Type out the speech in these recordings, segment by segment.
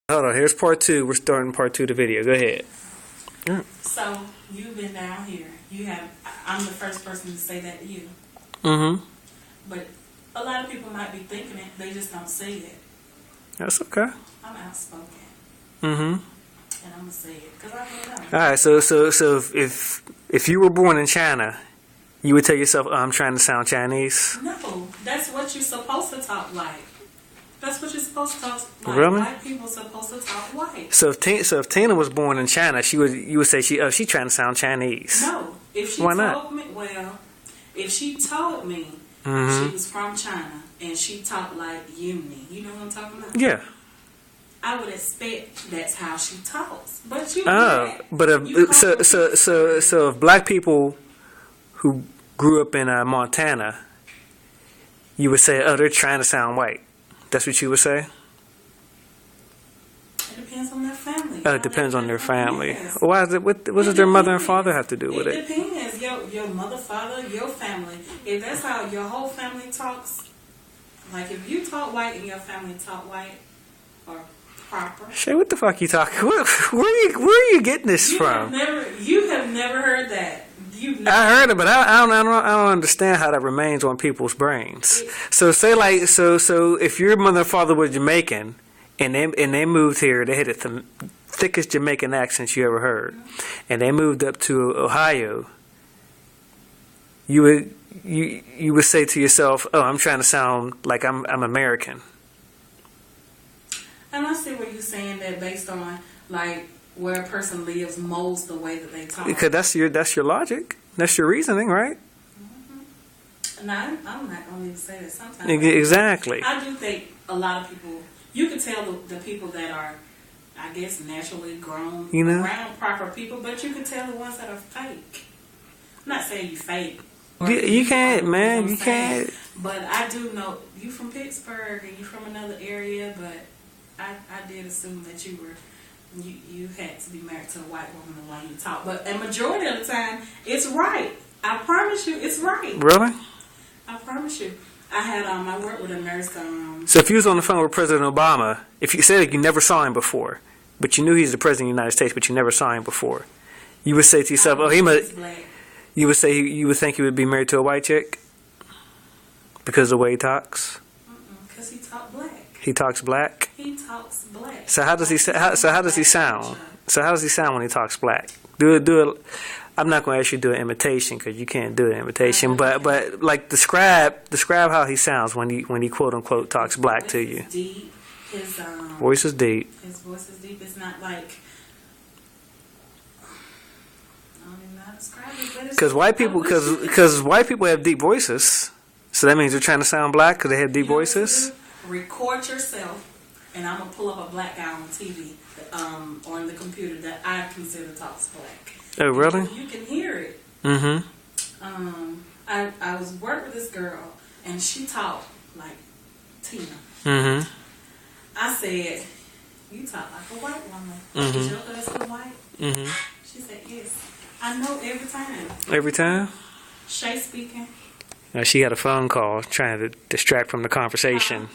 Hold on, here's part two. We're starting part two of the video. Go ahead. So, you've been down here. I'm the first person to say that to you. Mm-hmm. But a lot of people might be thinking it, they just don't say it. That's okay. I'm outspoken. Mm-hmm. And I'm going to say it, because I really know. All right, so if you were born in China, you would tell yourself, I'm trying to sound Chinese? No, that's what you're supposed to talk like. That's what you're supposed to talk like. Really? White people are supposed to talk white. So if Tina was born in China, you would say she's trying to sound Chinese. No, if she Why told not? me, if she told me Mm-hmm. she was from China and she talked like Uni, you know what I'm talking about? Yeah. I would expect that's how she talks. But you But so if black people who grew up in Montana, you would say, they're trying to sound white. That's what you would say? It depends on their family. Oh, it depends on their family. Yes. Why is it? What does their mother and father have to do with it? It depends. Your mother, father, your family. If that's how your whole family talks, like if you talk white and your family talk white or proper. Shay, what the fuck you talking? Where are you getting this from? You have never heard that. I heard it, but I don't understand how that remains on people's brains. So so if your mother and father were Jamaican and they moved here, they had the thickest Jamaican accent you ever heard, and they moved up to Ohio. You would say to yourself, I'm trying to sound like I'm American. And I see what you're saying, that based on like where a person lives molds the way that they talk. Because that's your logic. That's your reasoning, right? Mm-hmm. No, I'm not going to even say that sometimes. Exactly. I do think a lot of people, you can tell the people that are, I guess, naturally grown around proper people, but you can tell the ones that are fake. I'm not saying you fake. You can't, man. You can't. But I do know, you from Pittsburgh and you from another area, but I did assume that you were... You had to be married to a white woman the way you talk. But a majority of the time, it's right. I promise you, it's right. Really? I promise you. I worked with a nurse. So if you was on the phone with President Obama, if you said you never saw him before, but you knew he's the President of the United States, but you never saw him before, you would say to yourself, he must... You would say you would think he would be married to a white chick? Because of the way he talks? Because he talks black. He talks black? He talks black. So how does he sound? So how does he sound when he talks black? Do it. I'm not going to ask you to do an imitation because you can't do an imitation. But like describe how he sounds when he quote unquote talks black to you. Deep. His voice is deep. His voice is deep. It's not like, I don't even know how to describe it. Because white people have deep voices. So that means they're trying to sound black because they have deep voices. Record yourself, and I'm gonna pull up a black guy on TV, on the computer that I consider talks black. Oh, really? You can hear it. Mm-hmm. I was working with this girl, and she talked like Tina. Mm-hmm. I said, "You talk like a white woman. Mm-hmm. Is your husband white?" Mm-hmm. She said, "Yes." I know every time. Every time? Shea speaking. She had a phone call trying to distract from the conversation.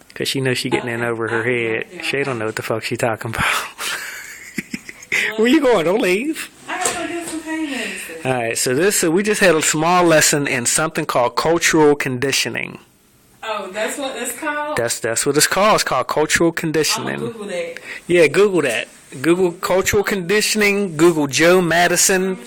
Because she knows she getting in over her head. She don't know what the fuck she talking about. Where you going? Don't leave. I gotta go get some pain medicine. Alright, so we just had a small lesson in something called cultural conditioning. Oh, that's what it's called? That's what it's called. It's called cultural conditioning. I'm gonna Google that. Yeah, Google that. Google cultural conditioning. Google Joe Madison.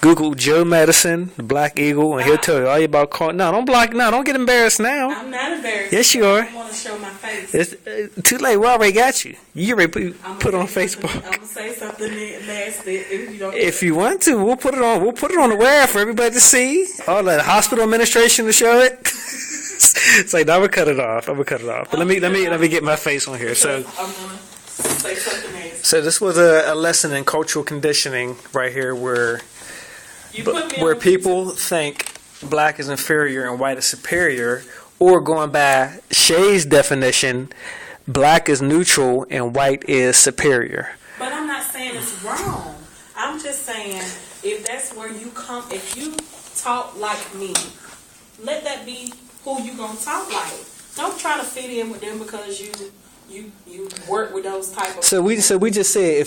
Google Joe Madison, the Black Eagle, and he'll tell you all about don't get embarrassed now. I'm not embarrassed. Yes, you are. I want to show my face. It's too late. We already got you. You already put on Facebook. I'm gonna say something nasty if you don't. If you want to, we'll put it on. We'll put it on the wire for everybody to see. All the hospital administration to show it. It's like, no, I'm gonna cut it off. But let me get my face on here. So I'm gonna say something nasty. So this was a lesson in cultural conditioning right here, where people think black is inferior and white is superior, or going by Shea's definition, black is neutral and white is superior. But I'm not saying it's wrong. I'm just saying if that's where you come, if you talk like me, let that be who you gonna talk like. Don't try to fit in with them because you you work with those type of. So we just said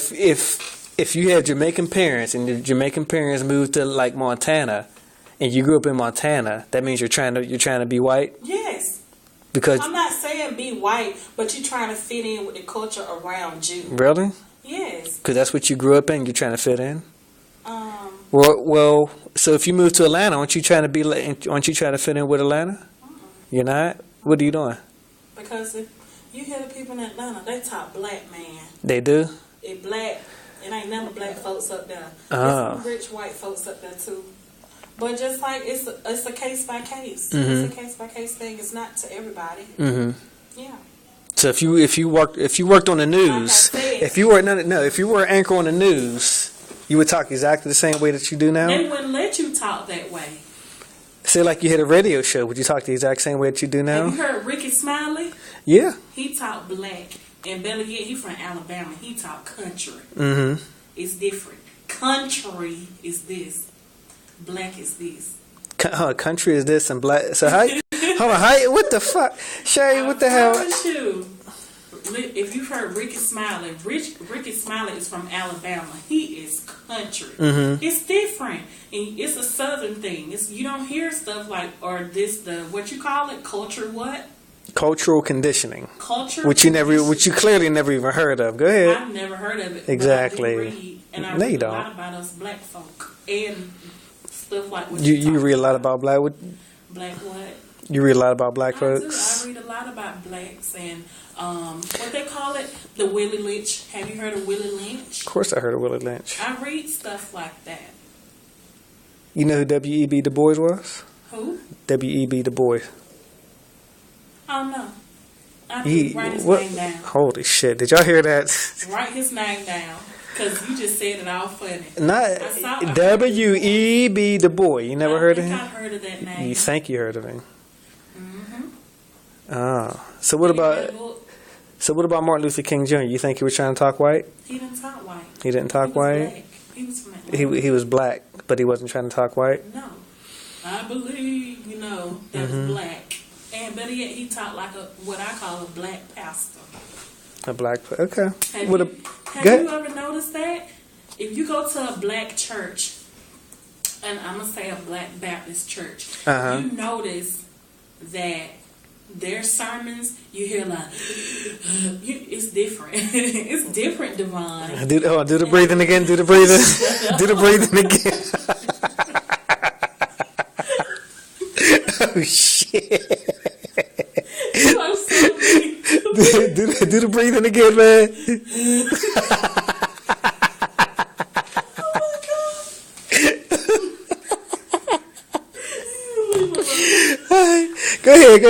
if you had Jamaican parents and the Jamaican parents moved to like Montana, and you grew up in Montana, that means you're trying to be white. Yes. Because I'm not saying be white, but you're trying to fit in with the culture around you. Really? Yes. Because that's what you grew up in. You're trying to fit in. Well. So if you move to Atlanta, aren't you trying to fit in with Atlanta? Mm-mm. You're not. What are you doing? Because if you hear the people in Atlanta, they talk black, man. They do. It black. It ain't none of black folks up there. Oh. There's some rich white folks up there too. But just like it's a case by case. Mm-hmm. It's a case by case thing. It's not to everybody. Mm-hmm. Yeah. So if you worked on the news, if you were an anchor on the news, you would talk exactly the same way that you do now. They wouldn't let you talk that way. Say like you had a radio show, would you talk the exact same way that you do now? Have you heard Ricky Smiley? Yeah. He talk black, and better yet, he from Alabama. He talk country. Mm-hmm. It's different. Country is this. Black is this. Country is this and black. So how? Hold on. What the fuck, Shay? What the hell? If you've heard Ricky Smiley, Ricky Smiley is from Alabama. He is country. Mm-hmm. It's different, and it's a southern thing. You don't hear stuff like what you call it, culture what? Cultural conditioning. Culture, which you clearly never even heard of. Go ahead. I've never heard of it. Exactly. I read a lot about us black folk and stuff like what you read a lot about black. Black what? You read a lot about black folks. I read a lot about blacks and what they call it, the Willie Lynch. Have you heard of Willie Lynch? Of course, I heard of Willie Lynch. I read stuff like that. You know who W.E.B. Du Bois was? Who? W.E.B. Du Bois. I don't know. I didn't write his name down. Holy shit! Did y'all hear that? Write his name down. Because you just said it all funny. Not W.E.B. Du Bois. You never heard of him? I heard of that name. You think you heard of him? Mm-hmm. Oh. So what about Martin Luther King Jr.? You think he was trying to talk white? He didn't talk white. He didn't talk white? Black. He was from Atlanta. He was black, but he wasn't trying to talk white? No. I believe, that was black. And better yet, he talked like what I call a black pastor. A black, okay. Have you ever noticed that? If you go to a black church, and I'm going to say a black Baptist church, you notice that their sermons, you hear like, it's different. It's different, Devon. Do the breathing again. Do the breathing. Do the breathing again. Oh, shit. Do the breathing again, man. Go ahead. Go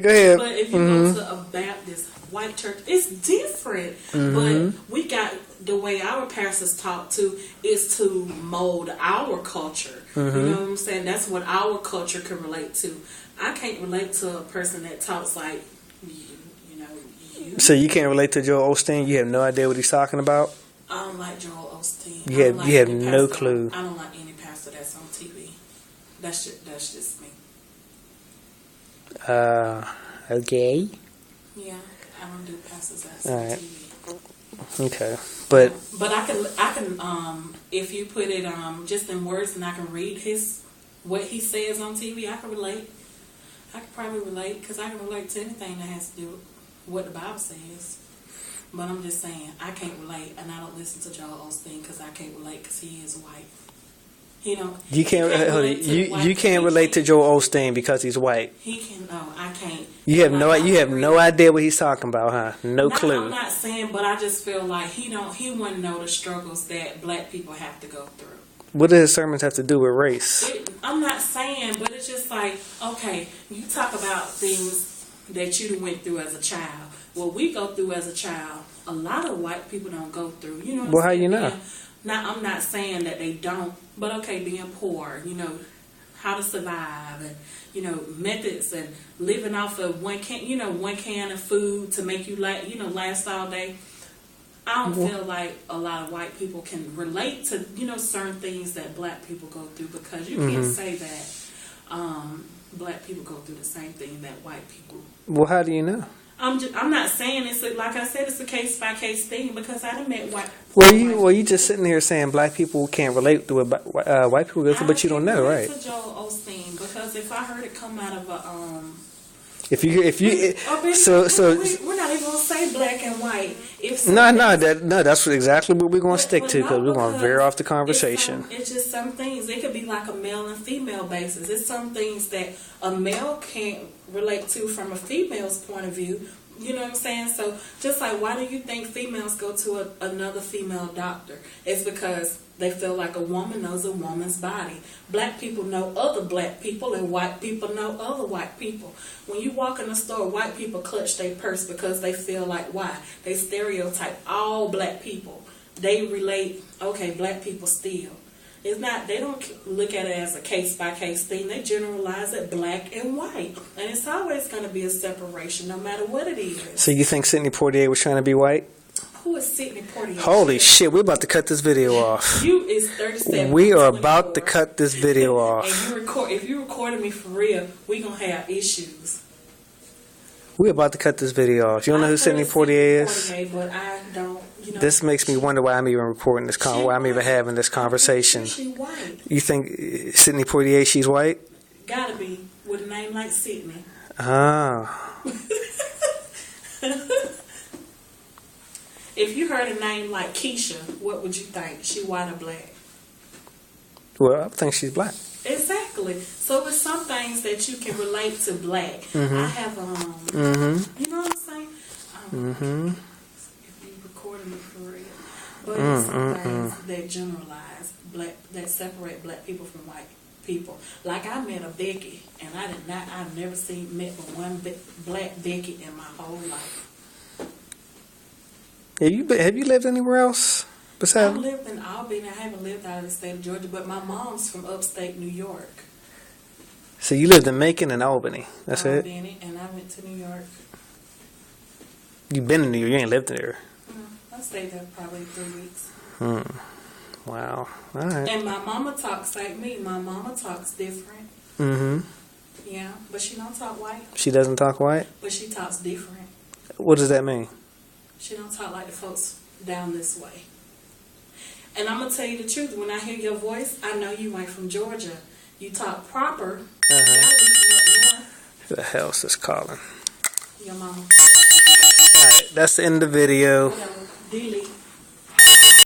ahead. But if you go to a Baptist white church, it's different. But we got the way our pastors talk to is to mold our culture. You know what I'm saying? That's what our culture can relate to. I can't relate to a person that talks like you. So you can't relate to Joel Osteen? You have no idea what he's talking about? I don't like Joel Osteen. You have no clue. I don't like any pastor that's on TV. That's just me. Okay. Yeah, I don't do pastors that's on TV. Okay, but I can if you put it just in words and I can read what he says on TV, I can relate. I can probably relate because I can relate to anything that has to do with what the Bible says. But I'm just saying, I can't relate, and I don't listen to Joel Osteen because I can't relate because he is white. You can't relate to Joel Osteen because he's white. He can. No, I can't. You have no idea what he's talking about, huh? No clue. I'm not saying, but I just feel like he wouldn't know the struggles that black people have to go through. What do his sermons have to do with race? I'm not saying, but it's just like, okay, you talk about things that you went through as a child. What we go through as a child, a lot of white people don't go through. You know what I'm saying? How you know? Now, I'm not saying that they don't, but okay, being poor, how to survive, and methods, and living off of one can of food to make you last all day. I don't feel like a lot of white people can relate to certain things that black people go through, because you can't say that black people go through the same thing that white people. Well, how do you know? I'm not saying it's like I said, it's a case by case thing because I done met white. Well, you just sitting here saying black people can't relate to what white people go through, but you don't know, right? To Joel Osteen because if I heard it come out of a If you we're not even gonna say black and white. That's exactly what we're gonna stick to because we're gonna veer off the conversation. It's just some things. It could be like a male and female basis. It's some things that a male can't relate to from a female's point of view. You know what I'm saying? So just like, why do you think females go to another female doctor? It's because they feel like a woman knows a woman's body. Black people know other black people and white people know other white people. When you walk in the store, white people clutch their purse because they feel like, why? They stereotype all black people. They relate, okay, black people steal. It's not, they don't look at it as a case by case thing. They generalize it black and white. And it's always going to be a separation no matter what it is. So you think Sidney Poitier was trying to be white? Who is Sidney Poitier? Holy shit, we're about to cut this video off. You is 37. We are about to cut this video off. And if you recorded me for real, we going to have issues. We're about to cut this video off. You don't know who Sidney Poitier is? But I don't, this makes me wonder why I'm even recording this why I'm even having this conversation. She white. You think Sidney Poitier, she's white? Gotta be, with a name like Sidney. Ah. If you heard a name like Keisha, what would you think? She white or black? Well, I think she's black. Exactly. So there's some things that you can relate to black. Mm-hmm. I have you know what I'm saying? If you recorded me for real. But it's some things that generalize black, that separate black people from white people. Like I met a Becky, and I've never met but one black Becky in my whole life. Have you lived anywhere else besides? I've lived in Albany. I haven't lived out of the state of Georgia, but my mom's from upstate New York. So you lived in Macon and Albany. That's it? Albany, and I went to New York. You've been in New York. You ain't lived there. I stayed there probably 3 weeks. Wow. All right. And my mama talks like me. My mama talks different. Yeah, but she don't talk white. She doesn't talk white? But she talks different. What does that mean? She don't talk like the folks down this way. And I'm going to tell you the truth. When I hear your voice, I know you ain't from Georgia. You talk proper. You gotta be from up north. Who the hell's this calling? Your mama. All right, that's the end of the video.